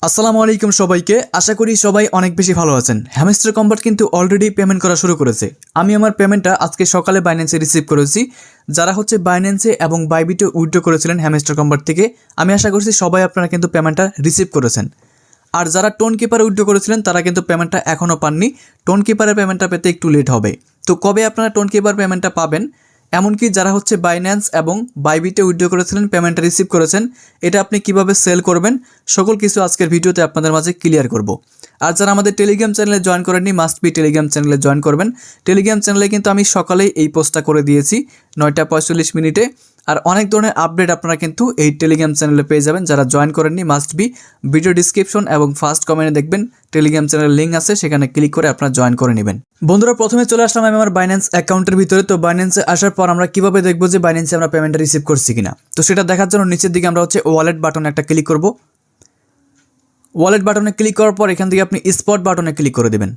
আসসালামু আলাইকুম সবাইকে। আশা করি সবাই অনেক বেশি ভালো আছেন। হ্যামস্টার কম্বাট কিন্তু অলরেডি পেমেন্ট করা শুরু করেছে। আমি আমার পেমেন্টটা আজকে সকালে বাইন্যান্সে রিসিভ করেছি। যারা বাইন্যান্সে এবং বাইবিটে উইথড্র করেছিলেন হ্যামস্টার কম্বাট থেকে, আমি আশা করছি সবাই আপনারা কিন্তু পেমেন্টটা রিসিভ করেছেন। আর যারা টোন কিপারে উইথড্র করেছিলেন তারা কিন্তু পেমেন্টটা এখনও পাননি। টোন কিপারের পেমেন্টটা পেতে একটু লেট হবে। তো কবে আপনারা টোন কিপার পেমেন্টটা পাবেন, এমনকি যারা বাইন্যান্স এবং বাইবিটে উইথড্র করেছিলেন পেমেন্টটা রিসিভ করেছেন, এটা আপনি কিভাবে সেল করবেন সকল কিছু আজকের ভিডিওতে আপনাদের মাঝে ক্লিয়ার করব। আর যারা আমাদের টেলিগ্রাম চ্যানেলে জয়েন করেননি, মাস্ট বি টেলিগ্রাম চ্যানেলে জয়েন করবেন। টেলিগ্রাম চ্যানেলে কিন্তু আমি সকালেই এই পোস্টটা করে দিয়েছি 9:45 আর অনেক ধরনের আপডেট আপনারা কিন্তু এই টেলিগ্রাম চ্যানেলে পেয়ে যাবেন। যারা জয়েন করেননি মাস্ট বি ভিডিও ডিসক্রিপশন এবং ফার্স্ট কমেন্টে দেখবেন টেলিগ্রাম চ্যানেলের লিঙ্ক আছে, সেখানে ক্লিক করে আপনারা জয়েন করে নেবেন। বন্ধুরা, প্রথমে চলে আসলাম আমি আমার বাইন্যান্স অ্যাকাউন্টের ভিতরে। তো বাইন্যান্সে আসার পর আমরা কিভাবে দেখবো যে বাইন্যান্সে আমরা পেমেন্টটা রিসিভ করছি কিনা, তো সেটা দেখার জন্য নিচের দিকে আমরা ওয়ালেট বাটনে একটা ক্লিক করব। ওয়ালেট বাটনে ক্লিক করার পর এখান থেকে আপনি স্পট বাটনে ক্লিক করে দেবেন।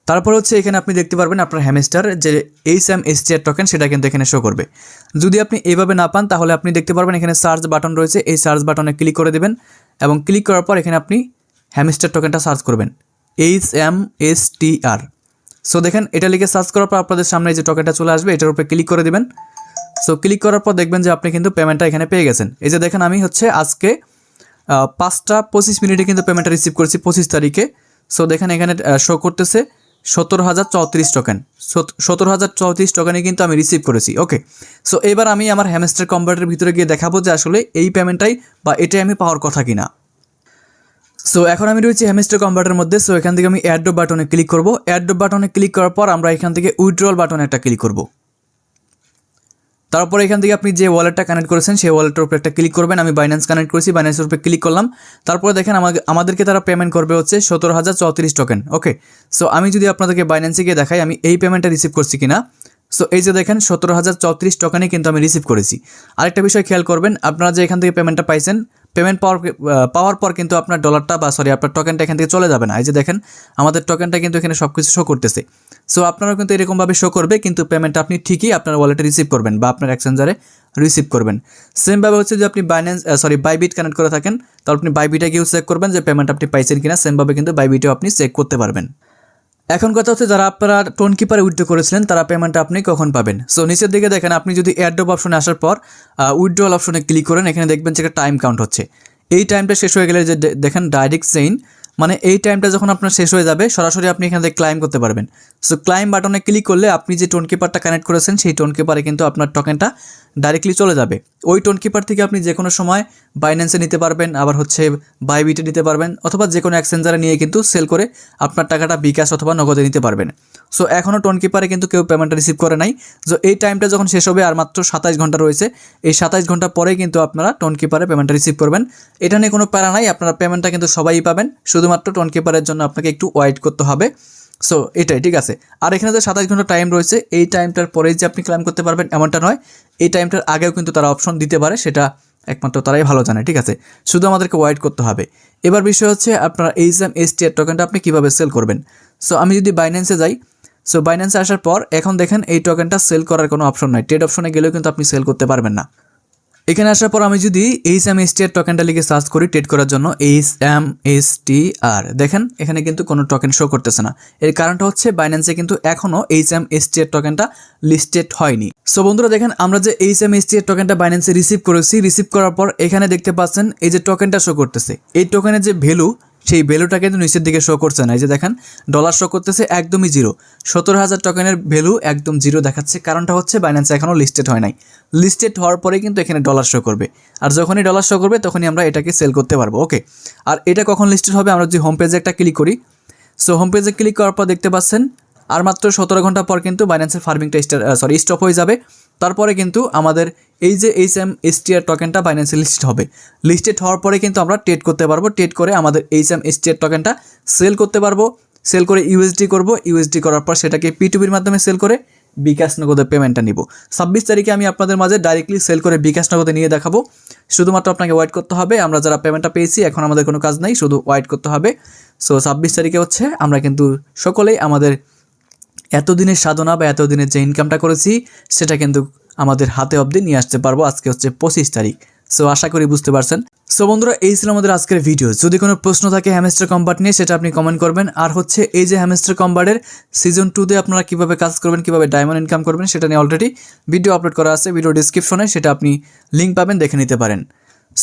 তারপর এখানে আপনি দেখতে পারবেন আপনার হ্যামস্টার যে HMSTR টোকেন, সেটা কিন্তু এখানে শো করবে। যদি আপনি এইভাবে না পান তাহলে আপনি দেখতে পারবেন এখানে সার্চ বাটন রয়েছে, এই সার্চ বাটনে ক্লিক করে দেবেন এবং ক্লিক করার পর এখানে আপনি হ্যামস্টার টোকেনটা সার্চ করবেন, HMSTR। সো দেখেন এটা লিখে সার্চ করার পর আপনাদের সামনে যে টোকেনটা চলে আসবে, এটার উপরে ক্লিক করে দেবেন। সো ক্লিক করার পর দেখবেন যে আপনি কিন্তু পেমেন্টটা এখানে পেয়ে গেছেন। এই যে দেখেন আমি আজকে 5:25 কিন্তু পেমেন্টটা রিসিভ করেছি 25 তারিখে। সো দেখেন এখানে শো করতেছে 17,034 টোকেন। 17,034 টোকেনে কিন্তু আমি রিসিভ করেছি। ওকে, সো এবার আমি আমার হ্যামস্টার কম্বাটের ভিতরে গিয়ে দেখাবো যে আসলে এই পেমেন্টটাই বা এটাই আমি পাওয়ার কথা কিনা। সো এখন আমি রয়েছি হ্যামস্টার কম্বাটের মধ্যে। সো এখান থেকে আমি অ্যাড্রপ বাটনে ক্লিক করব। অ্যাড্রপ বাটনে ক্লিক করার পর আমরা এখান থেকে উইথড্রল বাটনে একটা ক্লিক করব। তারপর এখান থেকে আপনি যে ওয়ালেটটা কানেক্ট করেছেন সেই ওয়ালেটের উপরে একটা ক্লিক করবেন। আমি বাইন্যান্স কানেক্ট করেছি, বাইন্যান্সের উপরে ক্লিক করলাম। তারপরে দেখেন আমাদেরকে তারা পেমেন্ট করবে 17,034 টোকেন। ওকে, সো আমি যদি আপনাদেরকে বাইন্যান্সে গিয়ে দেখাই আমি এই পেমেন্টটা রিসিভ করছি কিনা। সো এই যে দেখেন 17,034 টোকেনে কিন্তু আমি রিসিভ করেছি। আরেকটা বিষয় খেয়াল করবেন, আপনারা যে এখান থেকে পেমেন্টটা পাইছেন, পেমেন্ট পাওয়ার পর কিন্তু আপনার ডলারটা আপনার টোকেনটা এখান থেকে চলে যাবে না। এই যে দেখেন আমাদের টোকেনটা কিন্তু এখানে সব কিছু শো করতেছে। সো আপনারাও কিন্তু এরকমভাবে শো করবে, কিন্তু পেমেন্টটা আপনি ঠিকই আপনার ওয়ালেটে রিসিভ করবেন বা আপনার এক্সচেঞ্জারে রিসিভ করবেন। সেমভাবে যদি আপনি বাইবিট কানেক্ট করে থাকেন তাহলে আপনি বাইবিটে গিয়েও চেক করবেন যে পেমেন্ট আপনি পাইছেন কিনা। সেমভাবে কিন্তু বাইবিটেও আপনি চেক করতে পারবেন। এখন কথা যারা আপনারা টোন কিপারে উইথড্র করেছিলেন তারা পেমেন্টটা আপনি কখন পাবেন। সো নিচের দিকে দেখেন আপনি যদি এয়ারড্রপ অপশনে আসার পর উইথড্রল অপশনে ক্লিক করেন, এখানে দেখবেন যে একটা টাইম কাউন্ট হচ্ছে। এই টাইমটা শেষ হয়ে গেলে যে দেখেন ডাইরেক্ট চেইন, মানে এই টাইমটা যখন আপনার শেষ হয়ে যাবে সরাসরি আপনি এখান থেকে ক্লাইম করতে পারবেন। সো ক্লাইম বাটনে ক্লিক করলে আপনি যে টোন কিপারটা কানেক্ট করেছেন সেই টোন কিপারে কিন্তু আপনার টোকেনটা ডাইরেক্টলি চলে যাবে। ওই টোন কিপার থেকে আপনি যে কোনো সময় বাইন্যান্সে নিতে পারবেন, আবার বাইবিটে নিতে পারবেন, অথবা যে কোনো এক্সচেঞ্জারে নিয়ে কিন্তু সেল করে আপনার টাকাটা বিকাশ অথবা নগদে নিতে পারবেন। সো এখনও টোন কিপারে কিন্তু কেউ পেমেন্টটা রিসিভ করে নাই। সো এই টাইমটা যখন শেষ হবে আর মাত্র 27 ঘন্টা রয়েছে, এই 27 ঘন্টা পরেই কিন্তু আপনারা টোন কিপারে পেমেন্টটা রিসিভ করবেন। এটা নিয়ে কোনো প্যারা নাই, আপনারা পেমেন্টটা কিন্তু সবাই পাবেন, শুধুমাত্র টোন কিপারের জন্য আপনাকে একটু ওয়েট করতে হবে। সো এটাই ঠিক আছে। আর এখানে যে 27 ঘন্টা টাইম রয়েছে, এই টাইমটার পরেই যে আপনি ক্লেম করতে পারবেন এমনটা নয়, এই টাইমটার আগেও কিন্তু তারা অপশন দিতে পারে, সেটা একমাত্র তারাই ভালো জানে। ঠিক আছে, শুধু আমাদেরকে ওয়েট করতে হবে। এবার বিষয় আপনার HMSTR টোকেনটা আপনি কীভাবে সেল করবেন। সো আমি যদি বাইন্যান্সে যাই, সো বাইন্যান্সে আসার পর এখন দেখেন এই টোকেনটা সেল করার কোনো অপশন নাই। ট্রেড অপশনে গেলেও কিন্তু আপনি সেল করতে পারবেন না। এখানে আসার পর আমি যদি HMSTR টোকেনটা লিখে সার্চ করি ট্রেড করার জন্য, HMSTR, দেখেন এখানে কিন্তু কোনো টোকেন শো করতেছে না। এর কারণটা বাইন্যান্সে কিন্তু এখনও HMSTR টোকেনটা লিস্টেড হয়নি। সো বন্ধুরা দেখেন আমরা যে HMSTR টোকেনটা বাইন্যান্সে রিসিভ করেছি, রিসিভ করার পর এখানে দেখতে পাচ্ছেন এই যে টোকেনটা শো করতেছে, এই টোকেনের যে ভ্যালু সেই ভ্যালুটা কিন্তু নিচের দিকে শো করছে না। এই যে দেখেন ডলার শো করতেছে একদমই জিরো। 17,000 টোকেনের ভ্যালু একদম জিরো দেখাচ্ছে। কারণটা বাইন্যান্সে এখনও লিস্টেড হয় নাই। লিস্টেড হওয়ার পরে কিন্তু এখানে ডলার শো করবে, আর যখনই ডলার শো করবে তখনই আমরা এটাকে সেল করতে পারবো। ওকে, আর এটা কখন লিস্টেড হবে, আমরা যদি হোম পেজে একটা ক্লিক করি। সো হোম পেজে ক্লিক করার পর দেখতে পাচ্ছেন আর মাত্র 17 ঘন্টা পর কিন্তু বাইন্যান্সের ফার্মিংটা স্টপ হয়ে যাবে। তারপরে কিন্তু আমাদের এই যে HMSTR টোকেনটা বাইন্যান্সে লিস্টেড হবে। লিস্টেড হওয়ার পরে কিন্তু আমরা ট্রেড করতে পারবো। ট্রেড করে আমাদের HMSTR টোকেনটা সেল করতে পারবো। সেল করে USD করব। USD করার পর সেটাকে P2P-র মাধ্যমে সেল করে বিকাশ নগদে পেমেন্টটা নিব। 26 তারিখে আমি আপনাদের মাঝে ডাইরেক্টলি সেল করে বিকাশ নগদে নিয়ে দেখাবো। শুধুমাত্র আপনাকে ওয়েট করতে হবে। আমরা যারা পেমেন্টটা পেয়েছি এখন আমাদের কোনো কাজ নাই, শুধু ওয়েট করতে হবে। সো 26 তারিখে আমরা কিন্তু সকলেই আমাদের এতদিনের সাধনা বা এতদিনের যে ইনকামটা করেছি সেটা কিন্তু আমাদের হাতে অবধি নিয়ে আসতে পারবো। আজকে 25 তারিখ। সো আশা করি বুঝতে পারছেন। সো বন্ধুরা, এই ছিল আমাদের আজকের ভিডিও। যদি কোনো প্রশ্ন থাকে হ্যামস্টার কম্বাট নিয়ে, সেটা আপনি কমেন্ট করবেন। আর হচ্ছে এই যে হ্যামস্টার কম্বাটের সিজন 2-তে আপনারা কীভাবে কাজ করবেন, কীভাবে ডায়মন্ড ইনকাম করবেন, সেটা নিয়ে অলরেডি ভিডিও আপলোড করা আছে ভিডিও ডিসক্রিপশনে, সেটা আপনি লিঙ্ক পাবেন, দেখে নিতে পারেন।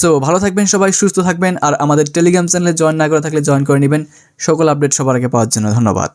সো ভালো থাকবেন সবাই, সুস্থ থাকবেন। আর আমাদের টেলিগ্রাম চ্যানেলে জয়েন না করে থাকলে জয়েন করে নেবেন সকল আপডেট সবার আগে পাওয়ার জন্য। ধন্যবাদ।